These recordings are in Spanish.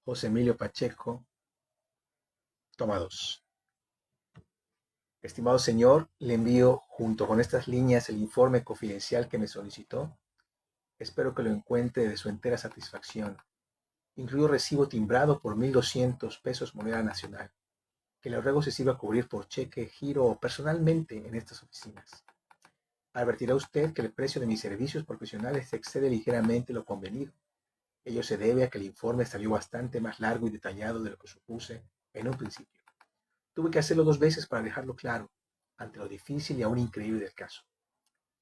José Emilio Pacheco, toma 2. Estimado señor, le envío junto con estas líneas el informe confidencial que me solicitó. Espero que lo encuentre de su entera satisfacción. Incluyo recibo timbrado por 1,200 pesos moneda nacional, que le ruego se sirva a cubrir por cheque, giro o personalmente en estas oficinas. Advertirá usted que el precio de mis servicios profesionales excede ligeramente lo convenido. Ello se debe a que el informe salió bastante más largo y detallado de lo que supuse en un principio. Tuve que hacerlo 2 veces para dejarlo claro, ante lo difícil y aún increíble del caso.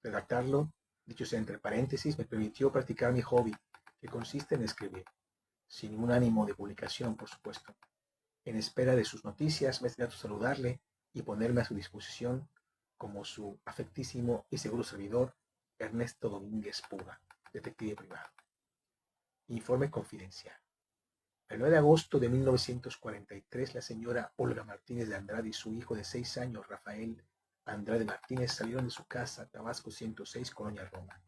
Redactarlo, dicho sea entre paréntesis, me permitió practicar mi hobby, que consiste en escribir, sin ningún ánimo de publicación, por supuesto. En espera de sus noticias, me trato saludarle y ponerme a su disposición como su afectísimo y seguro servidor, Ernesto Domínguez Puga, detective privado. Informe confidencial. El 9 de agosto de 1943, la señora Olga Martínez de Andrade y su hijo de 6 años, Rafael Andrade Martínez, salieron de su casa, Tabasco 106, Colonia Roma.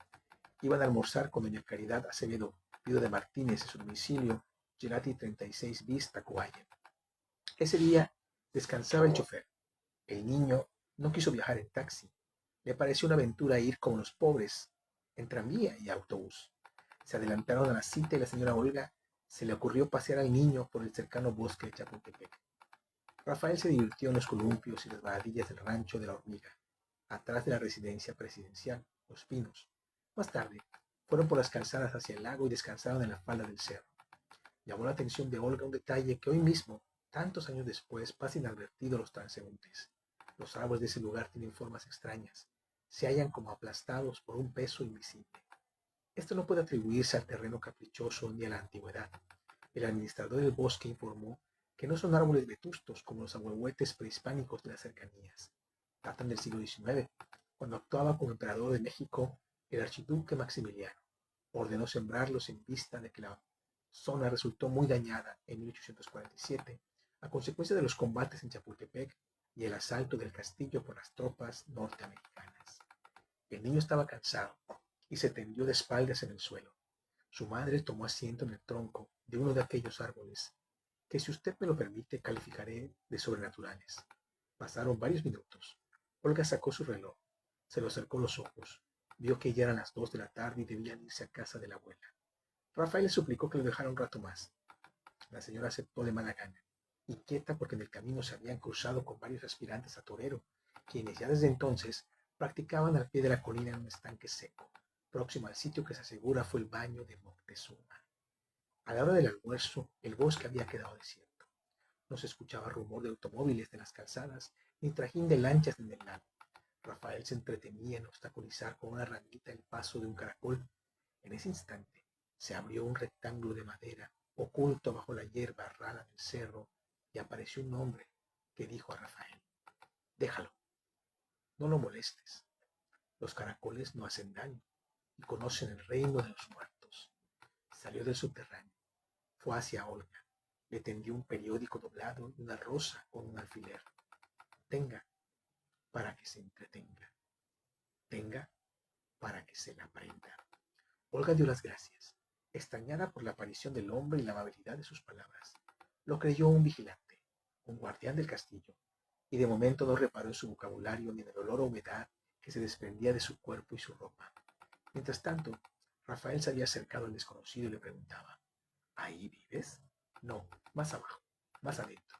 Iban a almorzar con doña Caridad Acevedo, viuda de Martínez, en su domicilio, Gelati 36 bis, Tacubaya. Ese día descansaba el chofer. El niño no quiso viajar en taxi. Le pareció una aventura ir como los pobres, en tranvía y autobús. Se adelantaron a la cita y la señora Olga se le ocurrió pasear al niño por el cercano bosque de Chapultepec. Rafael se divirtió en los columpios y las varadillas del rancho de la Hormiga, atrás de la residencia presidencial, Los Pinos. Más tarde, fueron por las calzadas hacia el lago y descansaron en la falda del cerro. Llamó la atención de Olga un detalle que hoy mismo, tantos años después, pasa inadvertido a los transeúntes. Los árboles de ese lugar tienen formas extrañas. Se hallan como aplastados por un peso invisible. Esto no puede atribuirse al terreno caprichoso ni a la antigüedad. El administrador del bosque informó que no son árboles vetustos como los ahuehuetes prehispánicos de las cercanías. Datan del siglo XIX, cuando actuaba como emperador de México el archiduque Maximiliano. Ordenó sembrarlos en vista de que la zona resultó muy dañada en 1847 a consecuencia de los combates en Chapultepec y el asalto del castillo por las tropas norteamericanas. El niño estaba cansado y se tendió de espaldas en el suelo. Su madre tomó asiento en el tronco de uno de aquellos árboles que, si usted me lo permite, calificaré de sobrenaturales. Pasaron varios minutos. Olga sacó su reloj, se lo acercó a los ojos, vio que ya eran las 2 de la tarde y debían irse a casa de la abuela. Rafael le suplicó que lo dejara un rato más. La señora aceptó de mala gana, inquieta porque en el camino se habían cruzado con varios aspirantes a torero, quienes ya desde entonces practicaban al pie de la colina en un estanque seco, próximo al sitio que se asegura fue el baño de Moctezuma. A la hora del almuerzo, el bosque había quedado desierto. No se escuchaba rumor de automóviles de las calzadas, ni trajín de lanchas en el lago. Rafael se entretenía en obstaculizar con una ramita el paso de un caracol. En ese instante se abrió un rectángulo de madera oculto bajo la hierba rala del cerro y apareció un hombre que dijo a Rafael: déjalo, no lo molestes. Los caracoles no hacen daño y conocen el reino de los muertos. Salió del subterráneo, fue hacia Olga, le tendió un periódico doblado y una rosa con un alfiler. Tenga para que se entretenga, tenga para que se la prenda. Olga dio las gracias, extrañada por la aparición del hombre y la amabilidad de sus palabras. Lo creyó un vigilante, un guardián del castillo, y de momento no reparó en su vocabulario ni en el olor a humedad que se desprendía de su cuerpo y su ropa. Mientras tanto, Rafael se había acercado al desconocido y le preguntaba: ¿ahí vives? No, más abajo, más adentro.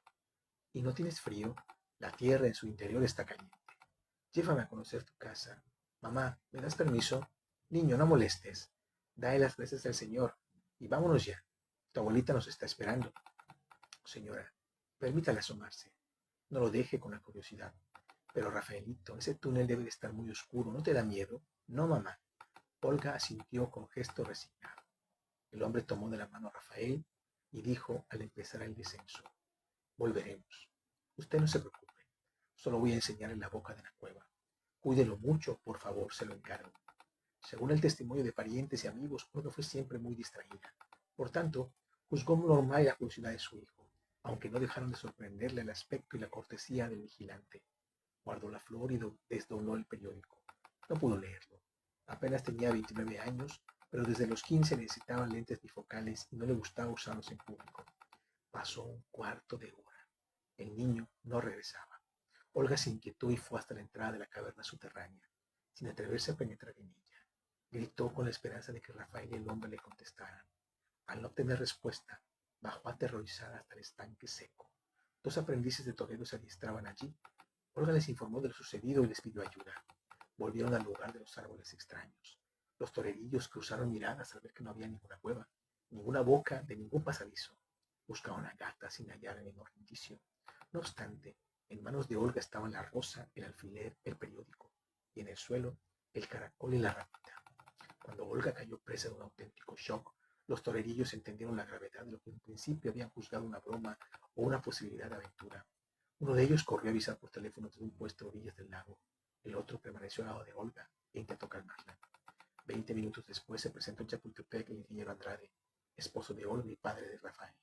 ¿Y no tienes frío? La tierra en su interior está caliente. Llévame a conocer tu casa. Mamá, ¿me das permiso? Niño, no molestes. Dale las gracias al Señor y vámonos ya. Tu abuelita nos está esperando. Señora, permítale asomarse. No lo deje con la curiosidad. Pero Rafaelito, ese túnel debe de estar muy oscuro. ¿No te da miedo? No, mamá. Olga asintió con gesto resignado. El hombre tomó de la mano a Rafael y dijo al empezar el descenso: volveremos. Usted no se preocupe. Solo voy a enseñarle la boca de la cueva. Cuídelo mucho, por favor, se lo encargo. Según el testimonio de parientes y amigos, Olga fue siempre muy distraída. Por tanto, juzgó normal la curiosidad de su hijo, aunque no dejaron de sorprenderle el aspecto y la cortesía del vigilante. Guardó la flor y desdobló el periódico. No pudo leerlo. Apenas tenía 29 años, pero desde los 15 necesitaba lentes bifocales y no le gustaba usarlos en público. Pasó un cuarto de hora. El niño no regresaba. Olga se inquietó y fue hasta la entrada de la caverna subterránea, sin atreverse a penetrar en ella. Gritó con la esperanza de que Rafael y el hombre le contestaran. Al no obtener respuesta, bajó aterrorizada hasta el estanque seco. Dos aprendices de torero se adiestraban allí. Olga les informó de lo sucedido y les pidió ayuda. Volvieron al lugar de los árboles extraños. Los torerillos cruzaron miradas al ver que no había ninguna cueva, ninguna boca de ningún pasadizo. Buscaban a Gata sin hallar el menor indicio. No obstante, en manos de Olga estaban la rosa, el alfiler, el periódico, y en el suelo el caracol y la ratita. Cuando Olga cayó presa de un auténtico shock, los torerillos entendieron la gravedad de lo que en principio habían juzgado una broma o una posibilidad de aventura. Uno de ellos corrió a avisar por teléfono desde un puesto a orillas del lago. El otro permaneció al lado de Olga e intentó calmarla. 20 minutos después se presentó en Chapultepec el ingeniero Andrade, esposo de Olga y padre de Rafael.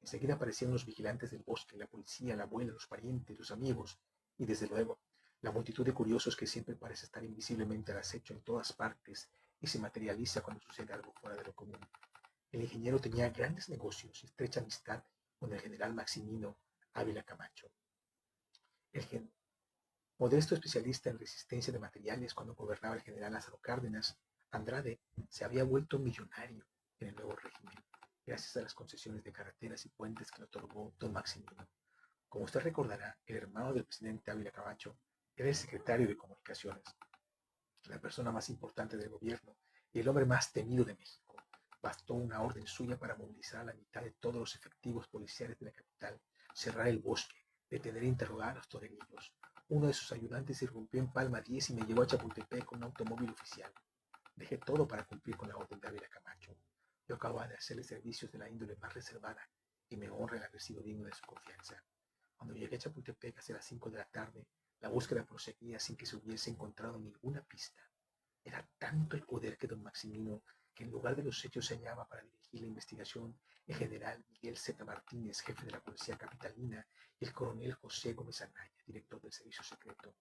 Enseguida aparecieron los vigilantes del bosque, la policía, la abuela, los parientes, los amigos y, desde luego, la multitud de curiosos que siempre parece estar invisiblemente al acecho en todas partes y se materializa cuando sucede algo fuera de lo común. El ingeniero tenía grandes negocios y estrecha amistad con el general Maximino Ávila Camacho. El modesto especialista en resistencia de materiales cuando gobernaba el general Lázaro Cárdenas, Andrade se había vuelto millonario en el nuevo régimen, gracias a las concesiones de carreteras y puentes que le otorgó don Maximino. Como usted recordará, el hermano del presidente Ávila Camacho era el secretario de Comunicaciones, la persona más importante del gobierno y el hombre más temido de México. Bastó una orden suya para movilizar a la mitad de todos los efectivos policiales de la capital, cerrar el bosque, detener e interrogar a los torerillos. Uno de sus ayudantes irrumpió en Palma 10 y me llevó a Chapultepec con un automóvil oficial. Dejé todo para cumplir con la orden de Ávila Camacho. Yo acababa de hacerle servicios de la índole más reservada y me honra el haber sido digno de su confianza. Cuando llegué a Chapultepec hacia las 5 de la tarde, la búsqueda proseguía sin que se hubiese encontrado ninguna pista. Era tanto el poder que don Maximino, que en lugar de los hechos se hallaba para dirigir la investigación, el general Miguel Z. Martínez, jefe de la policía capitalina, y el coronel José Gómez Anaya, director del servicio secreto.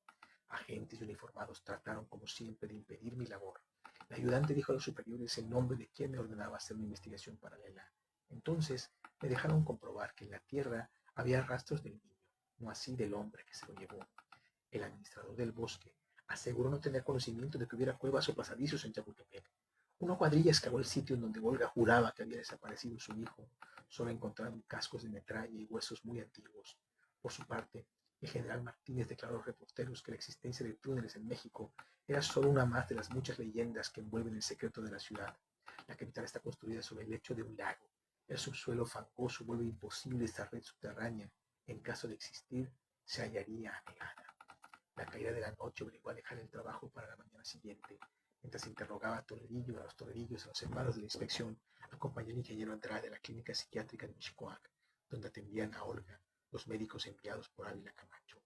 Agentes y uniformados trataron, como siempre, de impedir mi labor. El ayudante dijo a los superiores el nombre de quien me ordenaba hacer una investigación paralela. Entonces me dejaron comprobar que en la tierra había rastros del niño, no así del hombre que se lo llevó. El administrador del bosque aseguró no tener conocimiento de que hubiera cuevas o pasadizos en Chapultepec. Una cuadrilla excavó el sitio en donde Olga juraba que había desaparecido su hijo. Solo encontraron cascos de metralla y huesos muy antiguos. Por su parte, el general Martínez declaró a los reporteros que la existencia de túneles en México era solo una más de las muchas leyendas que envuelven el secreto de la ciudad. La capital está construida sobre el lecho de un lago. El subsuelo fangoso vuelve imposible esta red subterránea. En caso de existir, se hallaría anegada. La caída de la noche obligó a dejar el trabajo para la mañana siguiente. Mientras interrogaba a los torerillos, a los hermanos de la inspección, acompañé al ingeniero Andrade a la clínica psiquiátrica de Michoacán, donde atendían a Olga, los médicos enviados por Ávila Camacho.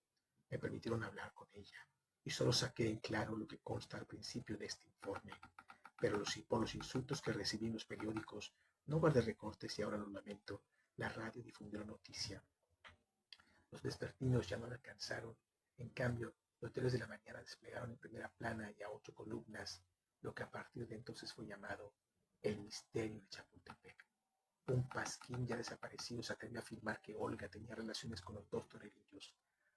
Me permitieron hablar con ella, y solo saqué en claro lo que consta al principio de este informe. Pero por los insultos que recibí en los periódicos, no guardé recortes y ahora lo lamento. La radio difundió la noticia. Los vespertinos ya no la alcanzaron. En cambio, los diarios de la mañana desplegaron en primera plana y a 8 columnas lo que a partir de entonces fue llamado el misterio de Chapultepec. Un pasquín ya desaparecido se atrevió a afirmar que Olga tenía relaciones con los dos torerillos.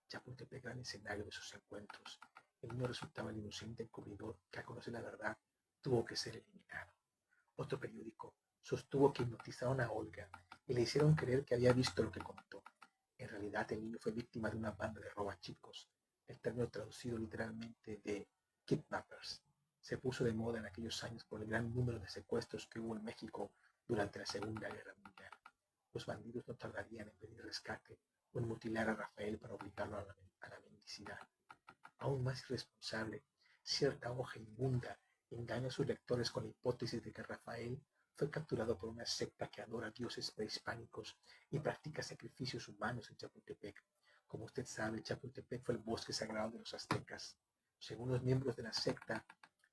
Chapultepec era el escenario de sus encuentros. El niño resultaba el inocente encubridor que, al conocer la verdad, tuvo que ser eliminado. Otro periódico sostuvo que hipnotizaron a Olga y le hicieron creer que había visto lo que contó. En realidad, el niño fue víctima de una banda de robachicos. El término traducido literalmente de kidnappers se puso de moda en aquellos años por el gran número de secuestros que hubo en México durante la Segunda Guerra Mundial. Los bandidos no tardarían en pedir rescate o en mutilar a Rafael para obligarlo a la mendicidad. Aún más irresponsable, cierta hoja inmunda engaña a sus lectores con la hipótesis de que Rafael fue capturado por una secta que adora dioses prehispánicos y practica sacrificios humanos en Chapultepec. Como usted sabe, Chapultepec fue el bosque sagrado de los aztecas. Según los miembros de la secta,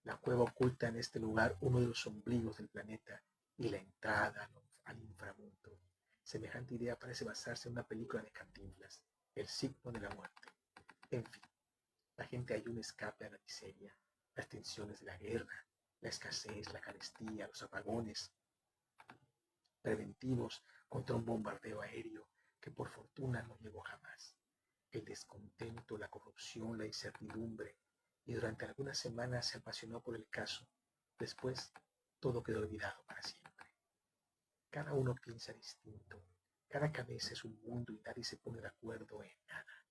la cueva oculta en este lugar uno de los ombligos del planeta y la entrada al inframundo. Semejante idea parece basarse en una película de Cantinflas, El signo de la muerte. En fin, la gente halló un escape a la miseria, las tensiones de la guerra, la escasez, la carestía, los apagones, preventivos contra un bombardeo aéreo que por fortuna no llegó jamás. El descontento, la corrupción, la incertidumbre, y durante algunas semanas se apasionó por el caso. Después, todo quedó olvidado para siempre. Cada uno piensa distinto, cada cabeza es un mundo y nadie se pone de acuerdo en nada.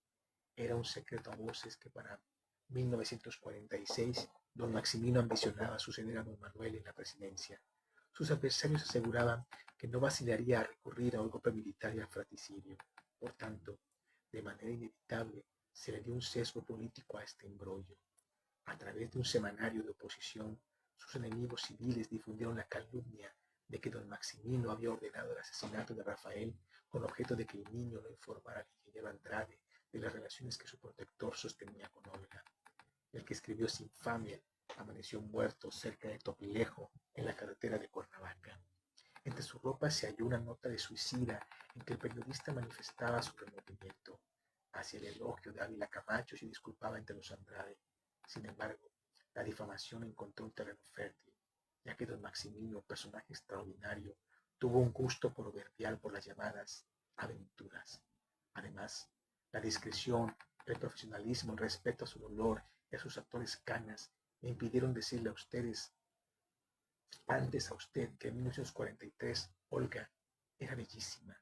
Era un secreto a voces que para 1946 don Maximino ambicionaba suceder a don Manuel en la presidencia. Sus adversarios aseguraban que no vacilaría a recurrir a un golpe militar y al fratricidio. Por tanto, de manera inevitable, se le dio un sesgo político a este embrollo. A través de un semanario de oposición, sus enemigos civiles difundieron la calumnia de que don Maximino había ordenado el asesinato de Rafael con objeto de que el niño no informara al ingeniero Andrade de las relaciones que su protector sostenía con Olga. El que escribió esa infamia amaneció muerto cerca de Topilejo, en la carretera de Cuernavaca. Entre su ropa se halló una nota de suicida en que el periodista manifestaba su remordimiento. Hacia el elogio de Ávila Camacho se disculpaba entre los Andrade. Sin embargo, la difamación encontró un terreno fértil, ya que don Maximino, personaje extraordinario, tuvo un gusto proverbial por las llamadas aventuras. Además, la discreción, el profesionalismo, el respeto a su dolor y a sus actores canas me impidieron decirle antes a usted que en 1943 Olga era bellísima,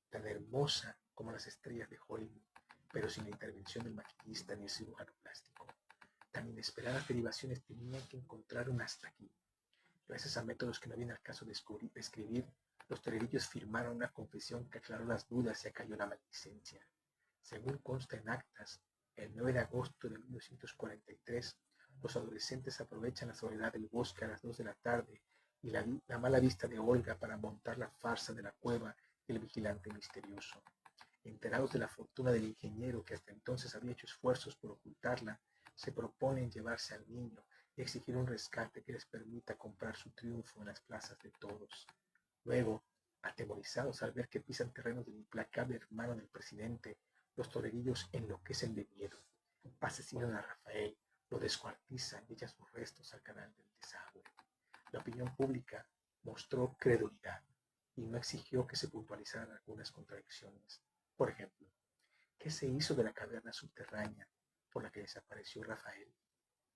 tan hermosa como las estrellas de Hollywood, pero sin la intervención del maquillista ni el cirujano plástico. Tan inesperadas derivaciones tenían que encontrar un hasta aquí. Gracias a métodos que no viene al caso de escribir, los torerillos firmaron una confesión que aclaró las dudas y acalló la maledicencia. Según consta en actas, el 9 de agosto de 1943, los adolescentes aprovechan la soledad del bosque a las 2 de la tarde y la mala vista de Olga para montar la farsa de la cueva del vigilante misterioso. Enterados de la fortuna del ingeniero que hasta entonces había hecho esfuerzos por ocultarla, se proponen llevarse al niño y exigir un rescate que les permita comprar su triunfo en las plazas de todos. Luego, atemorizados al ver que pisan terrenos del implacable hermano del presidente, los torerillos enloquecen de miedo. Asesinan a Rafael, lo descuartizan y echan sus restos al canal del desagüe. La opinión pública mostró credulidad y no exigió que se puntualizaran algunas contradicciones. Por ejemplo, ¿qué se hizo de la caverna subterránea por la que desapareció Rafael?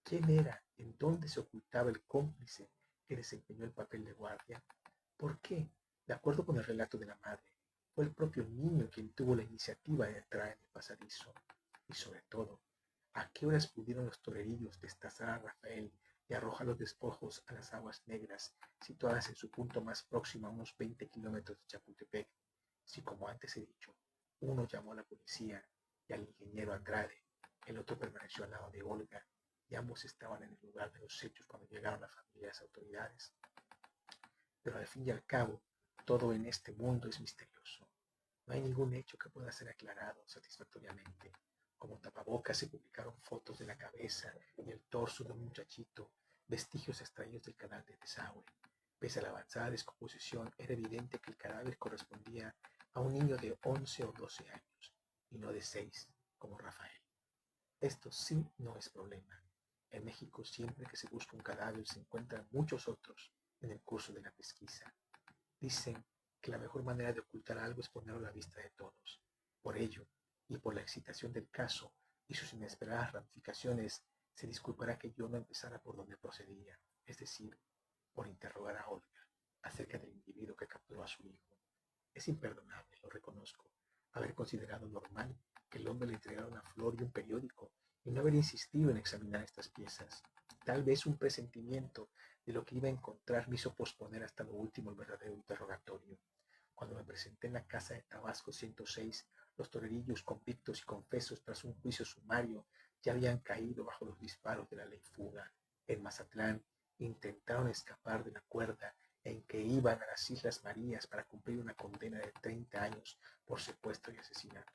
¿Quién era? ¿En dónde se ocultaba el cómplice que desempeñó el papel de guardia? ¿Por qué? De acuerdo con el relato de la madre, fue el propio niño quien tuvo la iniciativa de entrar en el pasadizo. Y sobre todo, ¿a qué horas pudieron los torerillos destazar a Rafael y arrojar los despojos a las aguas negras, situadas en su punto más próximo a unos 20 kilómetros de Chapultepec? Si, como antes he dicho, uno llamó a la policía y al ingeniero Andrade, el otro permaneció al lado de Olga, y ambos estaban en el lugar de los hechos cuando llegaron la familia y las autoridades. Pero al fin y al cabo, todo en este mundo es misterioso. No hay ningún hecho que pueda ser aclarado satisfactoriamente. Como tapabocas se publicaron fotos de la cabeza y el torso de un muchachito, vestigios extraños del canal de desagüe. Pese a la avanzada descomposición, era evidente que el cadáver correspondía a un niño de 11 o 12 años, y no de 6, como Rafael. Esto sí no es problema. En México, siempre que se busca un cadáver, se encuentran muchos otros en el curso de la pesquisa. Dicen que la mejor manera de ocultar algo es ponerlo a la vista de todos. Por ello, y por la excitación del caso y sus inesperadas ramificaciones, se disculpará que yo no empezara por donde procedía, es decir, por interrogar a Olga acerca del individuo que capturó a su hijo. Es imperdonable, lo reconozco, haber considerado normal que el hombre le entregara una flor y un periódico y no haber insistido en examinar estas piezas. Tal vez un presentimiento de lo que iba a encontrar me hizo posponer hasta lo último el verdadero interrogatorio. Cuando me presenté en la casa de Tabasco 106, los torerillos convictos y confesos tras un juicio sumario ya habían caído bajo los disparos de la ley fuga. En Mazatlán intentaron escapar de la cuerda en que iban a las Islas Marías para cumplir una condena de 30 años por secuestro y asesinato.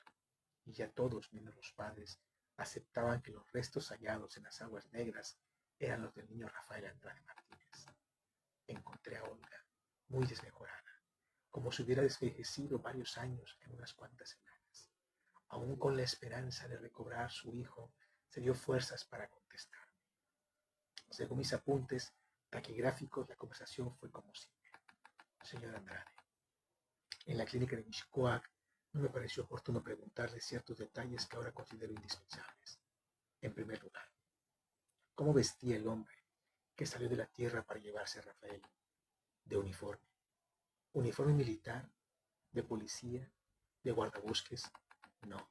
Y ya todos, menos los padres, aceptaban que los restos hallados en las aguas negras eran los del niño Rafael Andrade Martínez. Encontré a Olga, muy desmejorada, como si hubiera desfallecido varios años en unas cuantas semanas. Aún con la esperanza de recobrar su hijo, se dio fuerzas para contestarme. Según mis apuntes taquigráficos, la conversación fue como sigue. Señor Andrade, En la clínica de Mixcoac no me pareció oportuno preguntarle ciertos detalles que ahora considero indispensables. En primer lugar, ¿cómo vestía el hombre que salió de la tierra para llevarse a Rafael? De uniforme. ¿Uniforme militar? ¿De policía? ¿De guardabosques? No,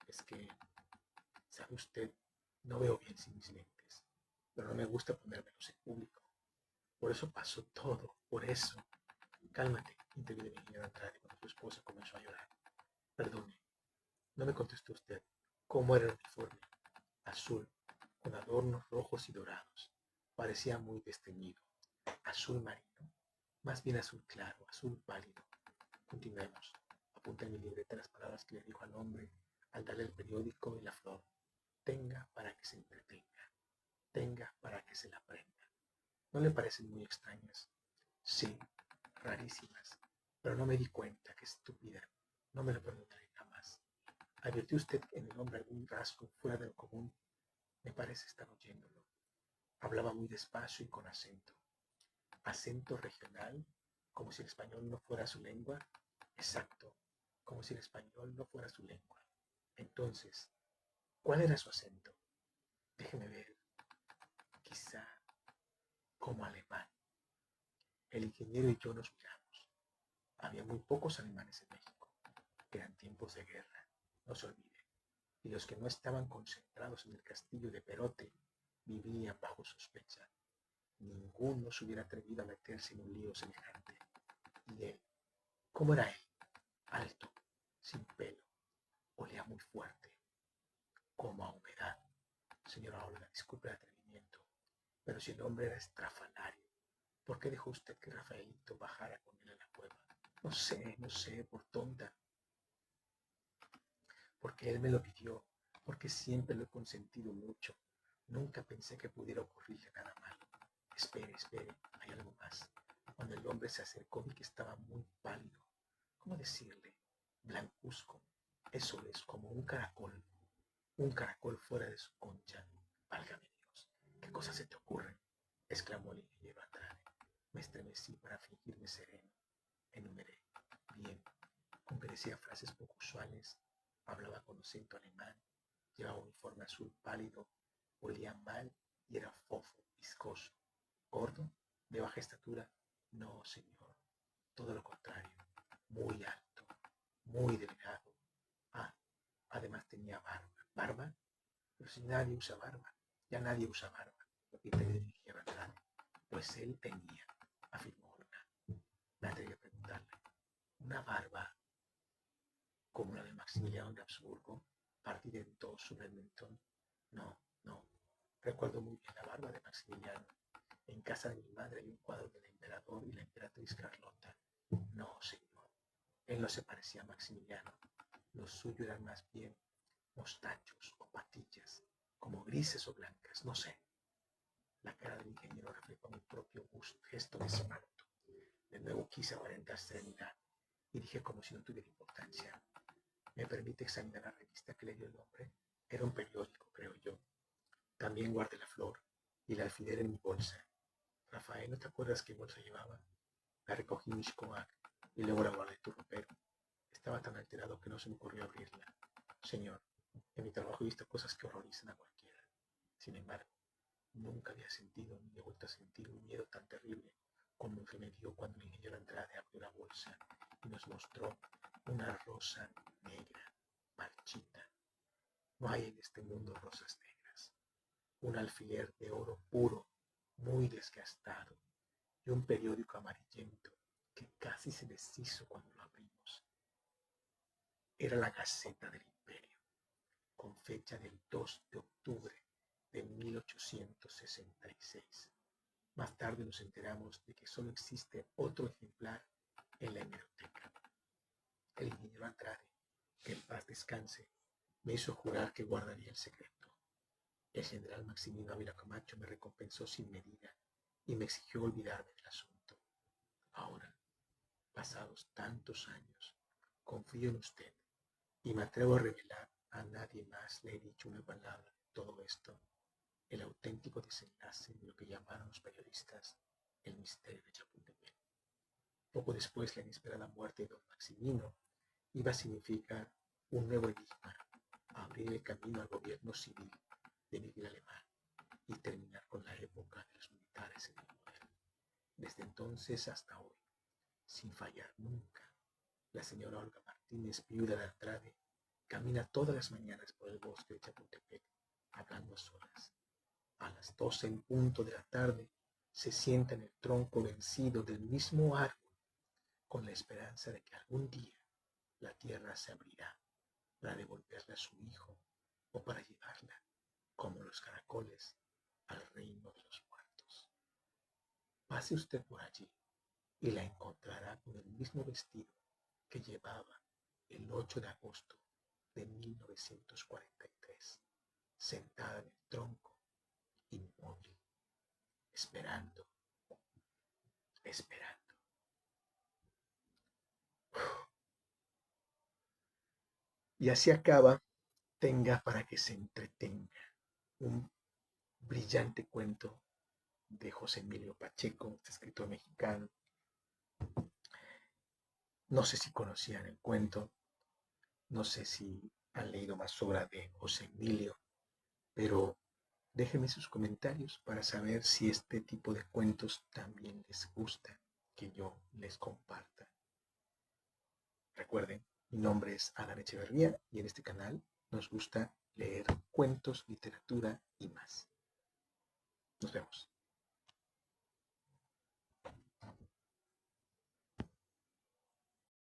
es que, ¿sabe usted? No veo bien sin mis lentes, pero no me gusta ponérmelos en público. Por eso pasó todo, por eso. Cálmate, intervino mi señora Andrade cuando su esposa comenzó a llorar. Perdone, no me contestó usted. ¿Cómo era el uniforme? Azul, con adornos rojos y dorados. Parecía muy desteñido. Azul marino, más bien azul claro, azul pálido. Continuemos. Apunté en mi libreta las palabras que le dijo al hombre al darle el periódico y la flor. Tenga para que se entretenga. Tenga para que se la aprenda. ¿No le parecen muy extrañas? Sí, rarísimas. Pero no me di cuenta, qué estúpida. No me lo preguntaré jamás. ¿Advirtió usted en el hombre algún rasgo fuera de lo común? Me parece estar oyéndolo. Hablaba muy despacio y con acento. ¿Acento regional? ¿Como si el español no fuera su lengua? Exacto, como si el español no fuera su lengua. Entonces, ¿cuál era su acento? Déjeme ver. Quizá como alemán. El ingeniero y yo nos miramos. Había muy pocos alemanes en México. Eran tiempos de guerra, no se olvide. Y los que no estaban concentrados en el castillo de Perote vivían bajo sospecha. Ninguno se hubiera atrevido a meterse en un lío semejante. Y él, ¿cómo era él? Alto, sin pelo, olía muy fuerte, como a humedad. Señora Olga, disculpe el atrevimiento, pero si el hombre era estrafalario, ¿por qué dejó usted que Rafaelito bajara con él a la cueva? No sé, por tonta. Porque él me lo pidió, porque siempre lo he consentido mucho. Nunca pensé que pudiera ocurrirle nada malo. Espere, hay algo más. Cuando el hombre se acercó vi que estaba muy pálido. ¿Cómo decirle? Blancuzco. Eso es, como un caracol fuera de su concha. Válgame Dios, ¿qué cosas se te ocurren? Exclamó el ingeniero Andrade. Me estremecí para fingirme sereno. Enumeré. Bien, aunque decía frases poco usuales, hablaba con acento alemán, llevaba un uniforme azul pálido, olía mal y era fofo, viscoso. ¿Gordo? ¿De baja estatura? No, señor, todo lo contrario, muy alto, muy delgado. Ah, además tenía barba. ¿Barba? Pero si nadie usa barba, ya nadie usa barba, repite el ingeniero Andrade. Pues él tenía, afirmó Olga. Me atreví a preguntarle, ¿una barba como la de Maximiliano de Habsburgo, partida en dos sobre el mentón? No, no. Recuerdo muy bien la barba de Maximiliano. En casa de mi madre hay un cuadro del emperador y la emperatriz Carlota. No, señor. Él no se parecía a Maximiliano. Lo suyo eran más bien mostachos o patillas, como grises o blancas, no sé. La cara del ingeniero reflejó mi propio gesto de espanto. De nuevo quise aparentar serenidad y dije como si no tuviera importancia. ¿Me permite examinar la revista que le dio el hombre? Era un periódico, creo yo. También guardé la flor y el alfiler en mi bolsa. Rafael, ¿no te acuerdas qué bolsa llevaba? La recogí en Mixcoac y luego la guardé en tu ropero. Estaba tan alterado que no se me ocurrió abrirla. Señor, en mi trabajo he visto cosas que horrorizan a cualquiera. Sin embargo, nunca había sentido ni he vuelto a sentir un miedo tan terrible como el que me dio cuando el ingeniero Andrade abrió la bolsa y nos mostró una rosa negra, marchita. No hay en este mundo rosas negras. Un alfiler de oro puro, muy desgastado, y un periódico amarillento que casi se deshizo cuando lo abrimos. Era la Gaceta del Imperio, con fecha del 2 de octubre de 1866. Más tarde nos enteramos de que solo existe otro ejemplar en la hemeroteca. El ingeniero Andrade, que en paz descanse, me hizo jurar que guardaría el secreto. El general Maximino Ávila Camacho me recompensó sin medida y me exigió olvidarme del asunto. Ahora, pasados tantos años, confío en usted y me atrevo a revelar a nadie más le he dicho una palabra de todo esto, el auténtico desenlace de lo que llamaron los periodistas el misterio de Chapultepec. Poco después, la inesperada muerte de don Maximino iba a significar un nuevo enigma, abrir el camino al gobierno civil de Miguel Alemán y terminar con la época de los militares en el poder. Desde entonces hasta hoy, sin fallar nunca, la señora Olga Martínez, viuda de Andrade, camina todas las mañanas por el bosque de Chapultepec, hablando a solas. A las 12 en punto de la tarde, se sienta en el tronco vencido del mismo árbol, con la esperanza de que algún día la tierra se abrirá para devolverla a su hijo o para llevarla, como los caracoles, al reino de los muertos. Pase usted por allí y la encontrará con el mismo vestido que llevaba el 8 de agosto de 1943, sentada en el tronco, inmóvil, esperando, esperando. Y así acaba Tenga para que se entretenga, un brillante cuento de José Emilio Pacheco, este escritor mexicano. No sé si conocían el cuento, no sé si han leído más obra de José Emilio, pero déjenme sus comentarios para saber si este tipo de cuentos también les gusta que yo les comparta. Recuerden, mi nombre es Adán Echeverría y en este canal nos gusta leer cuentos, literatura y más. Nos vemos.